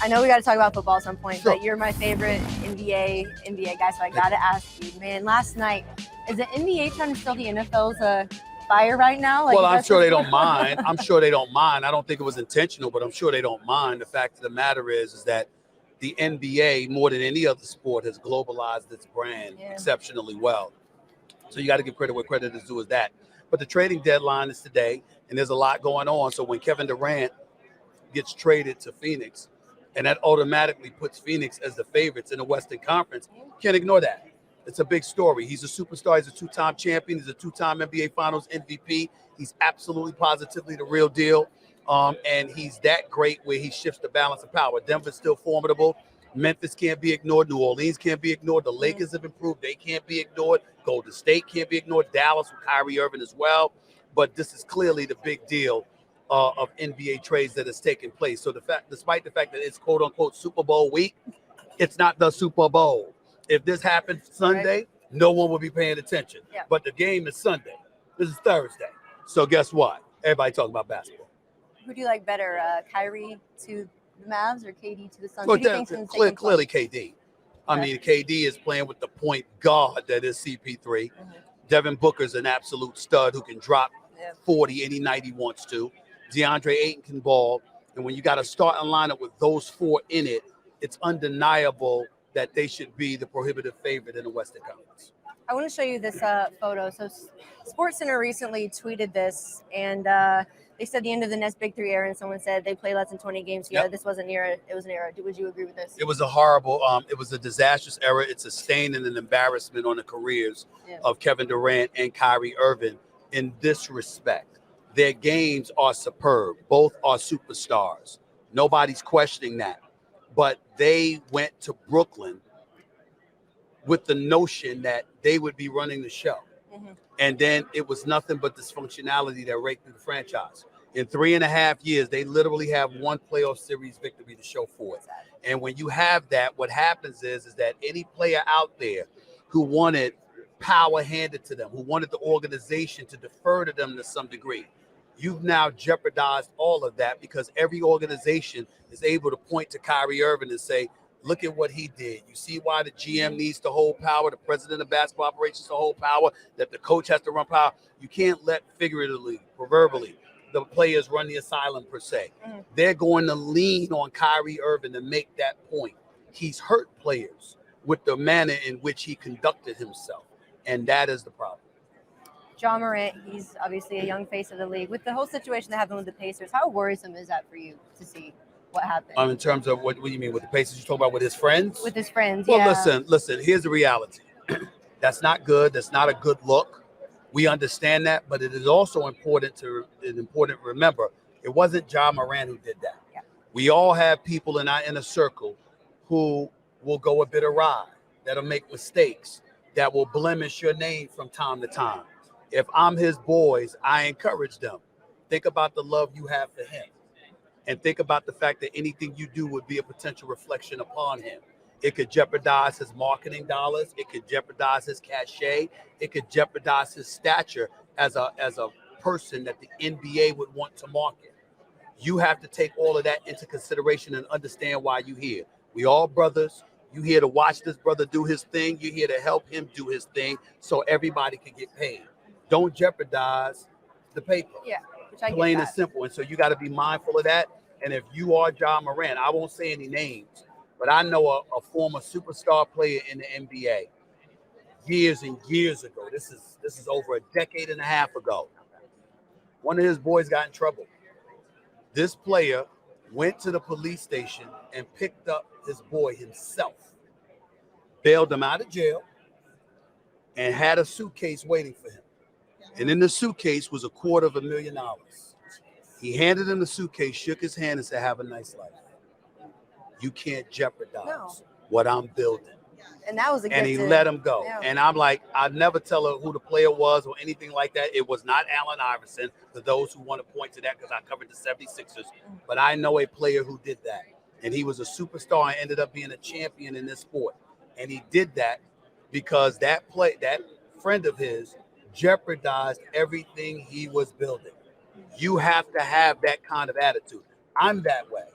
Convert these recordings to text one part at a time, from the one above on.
I know we got to talk about football at some point, Sure. but you're my favorite NBA guy, so I got to ask you, man. Last night, is the NBA trying to steal the NFL's fire right now? Well, I'm sure they don't mind. I'm sure they don't mind. I don't think it was intentional, but I'm sure they don't mind. The fact of the matter is that the NBA, more than any other sport, has globalized its brand exceptionally well. So you got to give credit where credit is due, is that. But the trading deadline is today, and there's a lot going on. So when Kevin Durant gets traded to Phoenix, and that automatically puts Phoenix as the favorites in the Western Conference, can't ignore that. It's a big story. He's a superstar. He's a two-time champion. He's a two-time NBA Finals MVP. He's absolutely positively the real deal. And he's that great where he shifts the balance of power. Denver's still formidable. Memphis can't be ignored. New Orleans can't be ignored. The Lakers have improved. They can't be ignored. Golden State can't be ignored. Dallas with Kyrie Irving as well. But this is clearly the big deal of NBA trades that has taken place. So despite the fact that it's quote unquote Super Bowl week, it's not the Super Bowl. If this happened Sunday, no one will be paying attention. Yeah. But the game is Sunday. This is Thursday. So guess what? Everybody talking about basketball. Who do you like better, Kyrie to the Mavs or KD to the Suns? Well, clearly KD. I mean, KD is playing with the point guard that is CP3. Mm-hmm. Devin Booker's an absolute stud who can drop 40 any night he wants to. DeAndre Ayton can ball. And when you got a starting lineup with those four in it, it's undeniable that they should be the prohibitive favorite in the Western Conference. I want to show you this photo. So SportsCenter recently tweeted this, and they said the end of the Nets Big Three era, and someone said they play less than 20 games together. Yep. This wasn't an era. It was an era. Would you agree with this? It was a horrible, it was a disastrous era. It's a stain and an embarrassment on the careers of Kevin Durant and Kyrie Irving in this respect. Their games are superb. Both are superstars. Nobody's questioning that. But they went to Brooklyn with the notion that they would be running the show. Mm-hmm. And then it was nothing but dysfunctionality that raked through the franchise. In 3.5 years, they literally have one playoff series victory to show for it. And when you have that, what happens is that any player out there who wanted power handed to them, who wanted the organization to defer to them to some degree, you've now jeopardized all of that because every organization is able to point to Kyrie Irving and say, look at what he did. You see why the GM needs to hold power, the president of basketball operations to hold power, that the coach has to run power. You can't let figuratively, proverbially, the players run the asylum per se. Mm-hmm. They're going to lean on Kyrie Irving to make that point. He's hurt players with the manner in which he conducted himself, and that is the problem. Ja Morant, he's obviously a young face of the league. With the whole situation that happened with the Pacers, how worrisome is that for you to see what happened? In terms of what do you mean with the Pacers? You talking about with his friends? With his friends, well, listen, here's the reality. That's not good. That's not a good look. We understand that, but it is also important to remember it wasn't Ja Morant who did that. Yeah. We all have people in our inner circle who will go a bit awry, that'll make mistakes, that will blemish your name from time to time. If I'm his boys, I encourage them. Think about the love you have for him. And think about the fact that anything you do would be a potential reflection upon him. It could jeopardize his marketing dollars. It could jeopardize his cachet. It could jeopardize his stature as a person that the NBA would want to market. You have to take all of that into consideration and understand why you're here. We all brothers. You here to watch this brother do his thing. You're here to help him do his thing so everybody can get paid. Don't jeopardize the paper. Yeah, which I plain get and that. simple. And so you got to be mindful of that. And if you are Ja Morant, I won't say any names, but I know a former superstar player in the NBA years and years ago. This is over a decade and a half ago. One of his boys got in trouble. This player went to the police station and picked up his boy himself, bailed him out of jail, and had a suitcase waiting for him. And in the suitcase was $250,000. He handed him the suitcase, shook his hand, and said, "Have a nice life. You can't jeopardize what I'm building." And that was a and he let him go. Yeah. And I'm like, I'd never tell her who the player was or anything like that. It was not Allen Iverson, for those who want to point to that, because I covered the 76ers. But I know a player who did that. And he was a superstar and ended up being a champion in this sport. And he did that because that friend of his jeopardized everything he was building. You have to have that kind of attitude. I'm that way.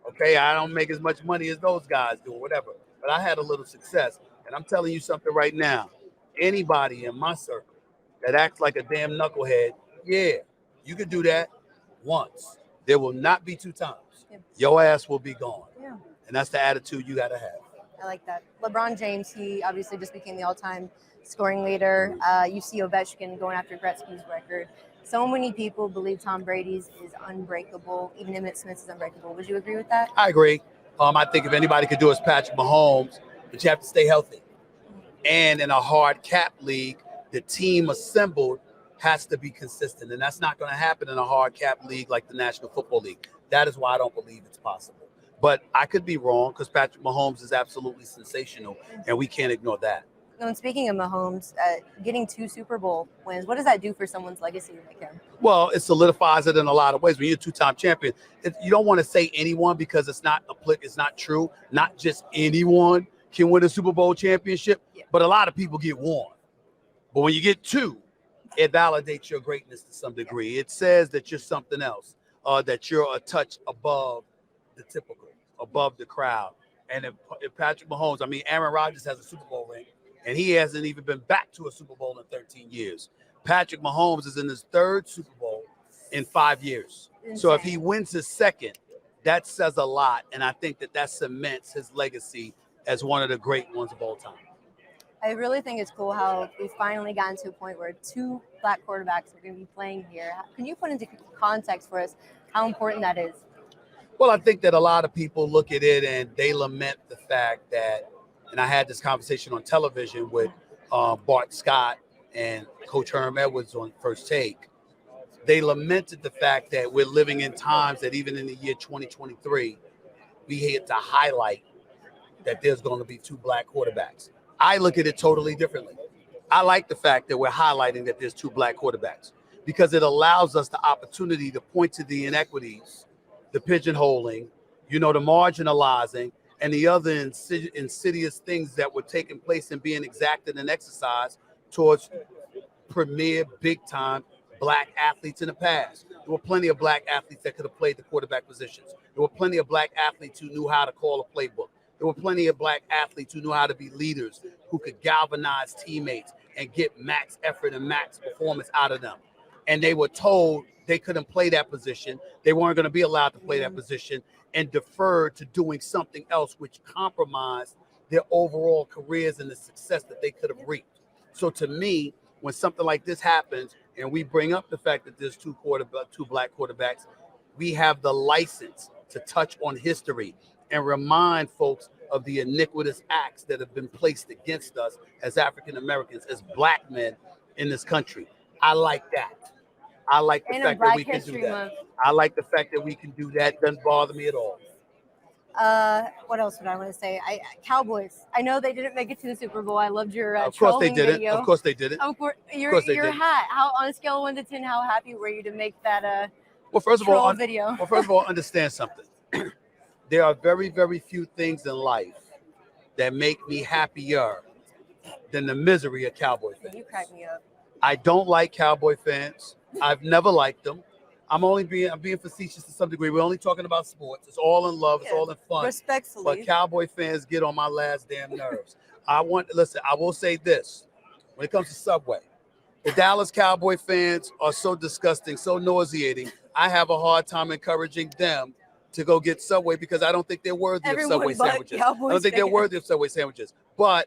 Okay, I don't make as much money as those guys do, or whatever. But I had a little success. And I'm telling you something right now. Anybody in my circle that acts like a damn knucklehead, yeah, you can do that once. There will not be 2 times. Yeah. Your ass will be gone. Yeah. And that's the attitude you got to have. I like that. LeBron James, he obviously just became the all-time scoring leader. You see Ovechkin going after Gretzky's record. So many people believe Tom Brady's is unbreakable. Even Emmitt Smith's is unbreakable. Would you agree with that? I agree. I think if anybody could do it, it's Patrick Mahomes, but you have to stay healthy. And in a hard cap league, the team assembled has to be consistent. And that's not going to happen in a hard cap league like the National Football League. That is why I don't believe it's possible. But I could be wrong because Patrick Mahomes is absolutely sensational, and we can't ignore that. And speaking of Mahomes, getting 2 Super Bowl wins, what does that do for someone's legacy like him? Well, it solidifies it in a lot of ways. When you're a 2-time champion, you don't want to say anyone because it's not true. Not just anyone can win a Super Bowl championship, but a lot of people get 1. But when you get 2, it validates your greatness to some degree. It says that you're something else, that you're a touch above the typical, above the crowd. And if Patrick Mahomes, I mean, Aaron Rodgers has a Super Bowl ring, and he hasn't even been back to a Super Bowl in 13 years. Patrick Mahomes is in his 3rd Super Bowl in 5 years. Insane. So if he wins his 2nd, that says a lot. And I think that cements his legacy as one of the great ones of all time. I really think it's cool how we've finally gotten to a point where 2 black quarterbacks are going to be playing here. Can you put into context for us how important that is? Well, I think that a lot of people look at it and they lament the fact that, and I had this conversation on television with Bart Scott and Coach Herm Edwards on First Take. They lamented the fact that we're living in times that even in the year 2023, we had to highlight that there's going to be 2 black quarterbacks. I look at it totally differently. I like the fact that we're highlighting that there's 2 black quarterbacks because it allows us the opportunity to point to the inequities, the pigeonholing, the marginalizing, and the other insidious things that were taking place and being exacted and exercised towards premier, big-time black athletes in the past. There were plenty of black athletes that could have played the quarterback positions. There were plenty of black athletes who knew how to call a playbook. There were plenty of black athletes who knew how to be leaders, who could galvanize teammates and get max effort and max performance out of them. And they were told they couldn't play that position. They weren't going to be allowed to play that position and deferred to doing something else, which compromised their overall careers and the success that they could have reaped. So to me, when something like this happens and we bring up the fact that there's 2 black quarterbacks, we have the license to touch on history and remind folks of the iniquitous acts that have been placed against us as African Americans, as black men in this country. I like that. I like the fact that we can do that. I like the fact that we can do that. Doesn't bother me at all. What else would I want to say? Cowboys. I know they didn't make it to the Super Bowl. I loved your Of course they didn't. video. Of course they didn't. Your hat. How on a scale of 1 to 10, how happy were you to make that first of all, video? Well, first of all, understand something. There are very, very few things in life that make me happier than the misery of Cowboy fans. You crack me up. I don't like Cowboy fans. I've never liked them. I'm being facetious to some degree. We're only talking about sports. It's all in love. It's all in fun. Respectfully. But Cowboy fans get on my last damn nerves. I will say this. When it comes to Subway, the Dallas Cowboy fans are so disgusting, so nauseating. I have a hard time encouraging them to go get Subway because I don't think they're worthy of Subway sandwiches. I don't think they're worthy of Subway sandwiches. But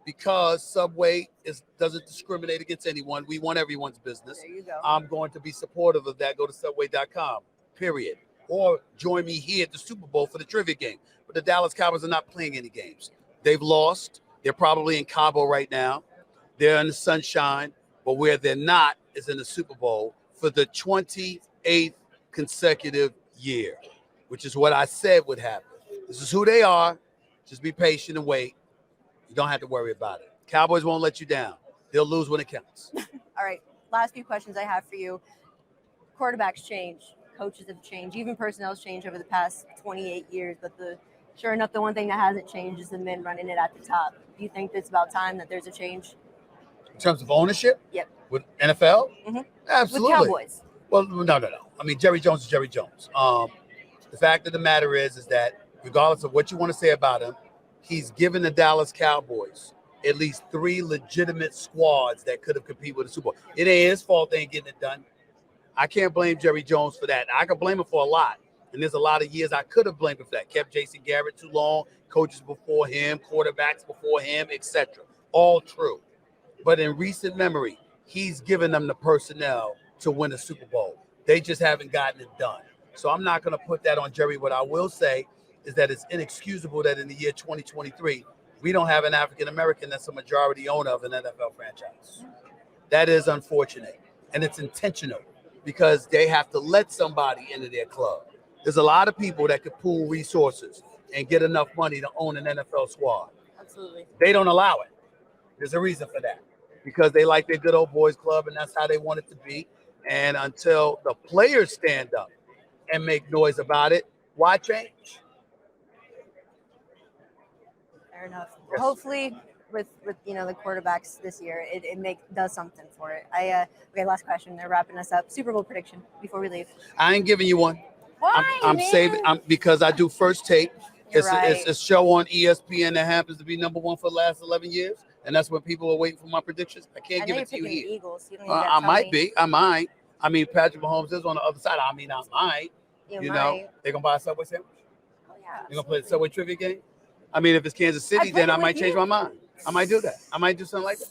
because Subway doesn't discriminate against anyone, we want everyone's business. There you go. I'm going to be supportive of that. Go to subway.com, period. Or join me here at the Super Bowl for the trivia game. But the Dallas Cowboys are not playing any games. They've lost. They're probably in Cabo right now. They're in the sunshine. But where they're not is in the Super Bowl for the 28th consecutive year, which is what I said would happen. This is who they are. Just be patient and wait. You don't have to worry about it. Cowboys won't let you down. They'll lose when it counts. All right. Last few questions I have for you. Quarterbacks change. Coaches have changed. Even personnel's changed over the past 28 years. But sure enough, the one thing that hasn't changed is the men running it at the top. Do you think it's about time that there's a change? In terms of ownership? Yep. With NFL? Mm-hmm. Absolutely. With Cowboys? Well, no. I mean, Jerry Jones is Jerry Jones. The fact of the matter is that regardless of what you want to say about him, he's given the Dallas Cowboys at least 3 legitimate squads that could have competed with the Super Bowl. It ain't his fault they ain't getting it done. I can't blame Jerry Jones for that. I could blame him for a lot. And there's a lot of years I could have blamed him for that. Kept Jason Garrett too long, coaches before him, quarterbacks before him, etc. All true. But in recent memory, he's given them the personnel to win a Super Bowl. They just haven't gotten it done. So I'm not going to put that on Jerry. What I will say is that it's inexcusable that in the year 2023, we don't have an African-American that's a majority owner of an NFL franchise. That is unfortunate. And it's intentional because they have to let somebody into their club. There's a lot of people that could pool resources and get enough money to own an NFL squad. Absolutely. They don't allow it. There's a reason for that. Because they like their good old boys club and that's how they want it to be. And until the players stand up and make noise about it, why change? Fair enough. Yes. Hopefully, with the quarterbacks this year, it does something for it. Okay, last question. They're wrapping us up. Super Bowl prediction before we leave. I ain't giving you one. Why? I'm saving. Because I do First Take. You're right. It's a show on ESPN that happens to be #1 for the last 11 years, and that's when people are waiting for my predictions. I can't give it to you here. The Eagles. You don't I might be. I might. I mean, Patrick Mahomes is on the other side. I mean, I might. You know, they're gonna buy a Subway sandwich. Oh yeah. You're gonna play the Subway trivia game. I mean, if it's Kansas City, then I might change my mind. I might do that. I might do something like that.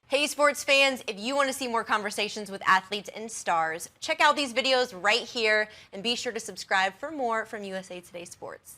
Hey sports fans, if you want to see more conversations with athletes and stars, check out these videos right here and be sure to subscribe for more from USA Today Sports.